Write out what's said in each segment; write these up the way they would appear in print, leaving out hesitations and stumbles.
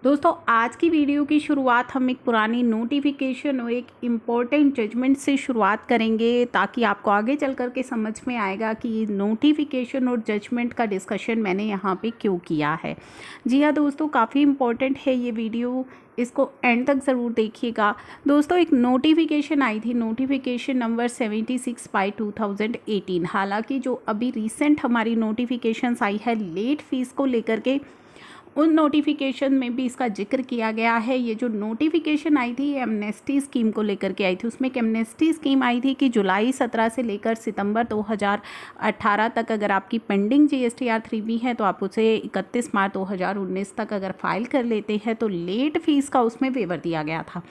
दोस्तों आज की वीडियो की शुरुआत हम एक पुरानी नोटिफिकेशन और एक इम्पॉर्टेंट जजमेंट से शुरुआत करेंगे ताकि आपको आगे चल कर के समझ में आएगा कि ये नोटिफिकेशन और जजमेंट का डिस्कशन मैंने यहाँ पे क्यों किया है। जी हाँ दोस्तों, काफ़ी इम्पॉर्टेंट है ये वीडियो, इसको एंड तक ज़रूर देखिएगा। दोस्तों एक नोटिफिकेशन आई थी, नोटिफिकेशन नंबर 76/2018। हालांकि जो अभी रिसेंट हमारी नोटिफिकेशंस आई है लेट फीस को लेकर के, उन नोटिफिकेशन में भी इसका जिक्र किया गया है। ये जो नोटिफिकेशन आई थी एमनेस्टी स्कीम को लेकर के आई थी। उसमें एक एमनेस्टी स्कीम आई थी कि जुलाई 17 से लेकर सितंबर 2018 तक अगर आपकी पेंडिंग GSTR 3B है तो आप उसे 31 मार्च 2019 तक अगर फाइल कर लेते हैं तो लेट फीस का उसमें वेवर दिया गया था।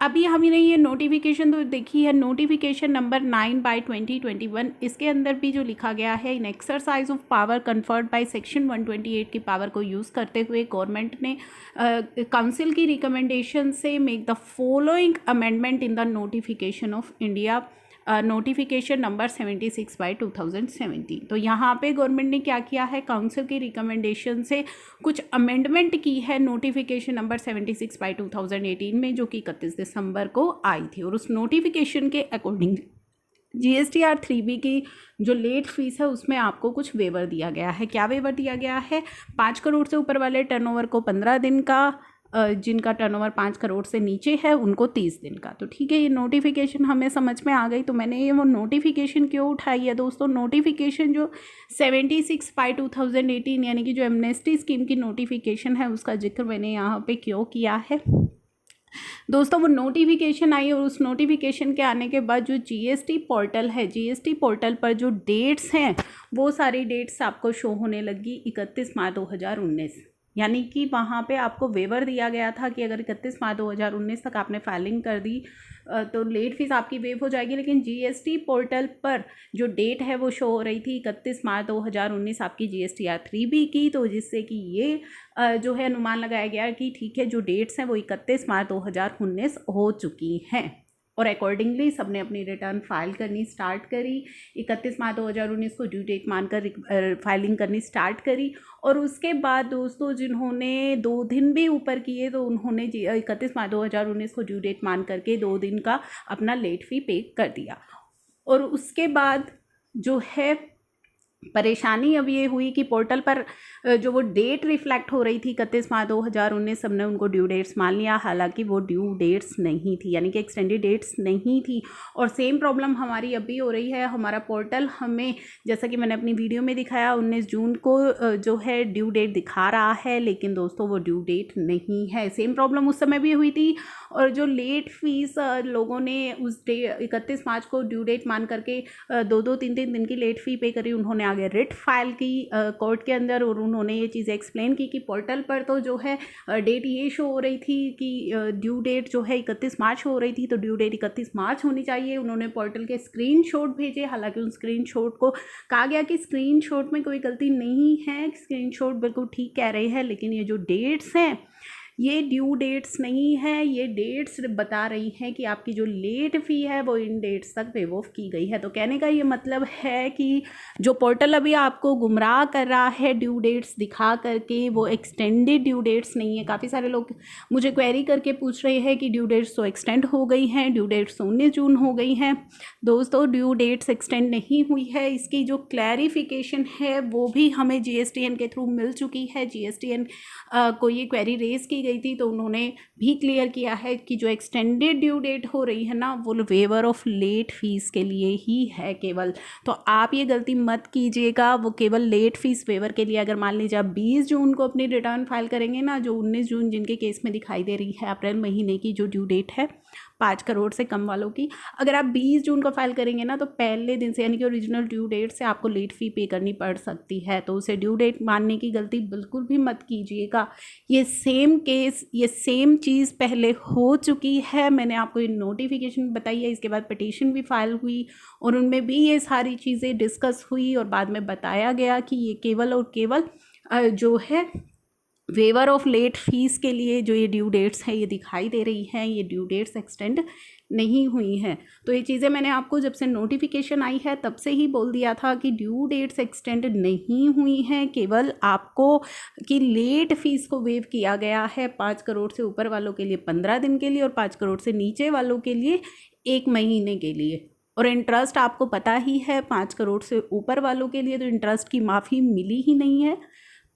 अभी हमने ये नोटिफिकेशन तो देखी है, नोटिफिकेशन नंबर 9/2021। इसके अंदर भी जो लिखा गया है, in exercise of power conferred by section 128 की पावर को यूज़ करते हुए गवर्नमेंट ने काउंसिल की रिकमेंडेशन से make the following amendment in the notification of India, notification number 76/2017। तो यहाँ पे गवर्नमेंट ने क्या किया है, काउंसिल की रिकमेंडेशन से कुछ अमेंडमेंट की है नोटिफिकेशन नंबर 76/2018 में, जो कि 31 दिसंबर को आई थी। और उस नोटिफिकेशन के अकॉर्डिंग GSTR 3B की जो लेट फीस है उसमें आपको कुछ वेवर दिया गया है। क्या वेवर दिया गया है? 5 करोड़ से ऊपर वाले टर्नओवर को 15 दिन का, जिनका टर्नओवर 5 करोड़ से नीचे है उनको 30 दिन का। तो ठीक है, ये नोटिफिकेशन हमें समझ में आ गई। तो मैंने ये वो नोटिफिकेशन क्यों उठाई है दोस्तों, नोटिफिकेशन जो 76/2018 यानी कि जो एमनेस्टी स्कीम की नोटिफिकेशन है उसका जिक्र मैंने यहाँ पे क्यों किया है। दोस्तों वो नोटिफिकेशन आई और उस नोटिफिकेशन के आने के बाद जो GST पोर्टल है, GST पोर्टल पर जो डेट्स हैं वो सारी डेट्स आपको शो होने लगी 31 मार्च 2019। यानी कि वहाँ पे आपको वेवर दिया गया था कि अगर 31 मार्च 2019 तक आपने फाइलिंग कर दी तो लेट फीस आपकी वेव हो जाएगी। लेकिन GST पोर्टल पर जो डेट है वो शो हो रही थी 31 मार्च 2019 आपकी GSTR 3B की। तो जिससे कि ये जो है अनुमान लगाया गया कि ठीक है, जो डेट्स हैं वो 31 मार्च 2019 हो चुकी हैं। और अकॉर्डिंगली सबने अपनी रिटर्न फाइल करनी स्टार्ट करी। 31 मार्च 2019 को ड्यू डेट मानकर फाइलिंग करनी स्टार्ट करी। और उसके बाद दोस्तों जिन्होंने 2 दिन भी ऊपर किए तो उन्होंने 31 मार्च 2019 को ड्यू डेट मान करके 2 दिन का अपना लेट फी पे कर दिया। और उसके बाद जो है परेशानी अब ये हुई कि पोर्टल पर जो वो डेट रिफ्लेक्ट हो रही थी 31 मार्च 2019, सबने उनको ड्यू डेट्स मान लिया। हालांकि वो ड्यू डेट्स नहीं थी, यानी कि एक्सटेंडेड डेट्स नहीं थी। और सेम प्रॉब्लम हमारी अभी हो रही है। हमारा पोर्टल हमें, जैसा कि मैंने अपनी वीडियो में दिखाया, 19 जून को जो है ड्यू डेट दिखा रहा है, लेकिन दोस्तों वो ड्यू डेट नहीं है। सेम प्रॉब्लम उस समय भी हुई थी। और जो लेट फीस लोगों ने उस डे 31 मार्च को ड्यू डेट मान करके 2-2, 3-3 दिन की लेट फ़ी पे करी, उन्होंने आगे रिट फाइल की कोर्ट के अंदर। और उन्होंने ये चीज़ एक्सप्लेन की कि पोर्टल पर तो जो है डेट ये शो हो रही थी कि ड्यू डेट जो है 31 मार्च हो रही थी, तो ड्यू डेट 31 मार्च होनी चाहिए। उन्होंने पोर्टल के स्क्रीनशॉट भेजे। हालांकि उन स्क्रीनशॉट को कहा गया कि स्क्रीनशॉट में कोई गलती नहीं है, स्क्रीनशॉट बिल्कुल ठीक कह रहे हैं, लेकिन ये जो डेट्स हैं ये ड्यू डेट्स नहीं है। ये डेट्स बता रही हैं कि आपकी जो लेट फ़ी है वो इन डेट्स तक वेव ऑफ की गई है। तो कहने का ये मतलब है कि जो पोर्टल अभी आपको गुमराह कर रहा है ड्यू डेट्स दिखा करके, वो एक्सटेंडेड ड्यू डेट्स नहीं है। काफ़ी सारे लोग मुझे क्वेरी करके पूछ रहे हैं कि ड्यू डेट्स तो एक्सटेंड हो गई हैं, ड्यू डेट्स तो 19 जून हो गई हैं। दोस्तों ड्यू डेट्स एक्सटेंड नहीं हुई है। इसकी जो क्लैरिफिकेशन है वो भी हमें GSTN के थ्रू मिल चुकी है। GSTN को ये क्वेरी रेज़ की गई थी तो उन्होंने भी क्लियर किया है कि जो एक्सटेंडेड ड्यू डेट हो रही है ना, वो वेवर ऑफ लेट फीस के लिए ही है केवल। तो आप ये गलती मत कीजिएगा, वो केवल लेट फीस वेवर के लिए। अगर मान लीजिए आप 20 जून को अपनी रिटर्न फाइल करेंगे ना, जो 19 जून जिनके केस में दिखाई दे रही है अप्रैल महीने की जो ड्यू डेट है 5 करोड़ से कम वालों की, अगर आप 20 जून को फाइल करेंगे ना तो पहले दिन से, यानी कि ओरिजिनल ड्यू डेट से आपको लेट फ़ी पे करनी पड़ सकती है। तो उसे ड्यू डेट मानने की गलती बिल्कुल भी मत कीजिएगा। ये सेम केस, ये सेम चीज़ पहले हो चुकी है। मैंने आपको ये नोटिफिकेशन बताई है, इसके बाद पिटीशन भी फाइल हुई और उनमें भी ये सारी चीज़ें डिस्कस हुई और बाद में बताया गया कि ये केवल और केवल जो है वेवर ऑफ लेट फीस के लिए जो ये ड्यू डेट्स हैं ये दिखाई दे रही हैं, ये ड्यू डेट्स एक्सटेंड नहीं हुई हैं। तो ये चीज़ें मैंने आपको जब से नोटिफिकेशन आई है तब से ही बोल दिया था कि ड्यू डेट्स एक्सटेंड नहीं हुई हैं, केवल आपको कि लेट फीस को वेव किया गया है 5 करोड़ से ऊपर वालों के लिए 15 दिन के लिए और 5 करोड़ से नीचे वालों के लिए 1 महीने के लिए। और इंटरेस्ट आपको पता ही है 5 करोड़ से ऊपर वालों के लिए तो इंटरेस्ट की माफ़ी मिली ही नहीं है।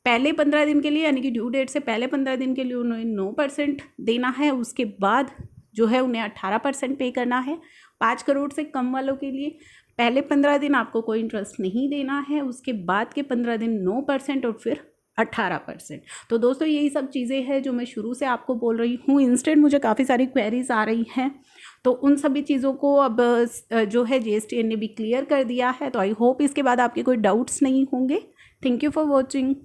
पहले 15 दिन के लिए यानी कि ड्यू डेट से पहले 15 दिन के लिए उन्हें 9% देना है, उसके बाद जो है उन्हें 18% पे करना है। 5 करोड़ से कम वालों के लिए पहले 15 दिन आपको कोई इंटरेस्ट नहीं देना है, उसके बाद के 15 दिन 9% और फिर 18%। तो दोस्तों यही सब चीज़ें हैं जो मैं शुरू से आपको बोल रही हूँ। इंस्टेंट मुझे काफ़ी सारी क्वेरीज आ रही हैं, तो उन सभी चीज़ों को अब जो है GSTN ने भी क्लियर कर दिया है। तो आई होप इसके बाद आपके कोई डाउट्स नहीं होंगे। Thank you for watching.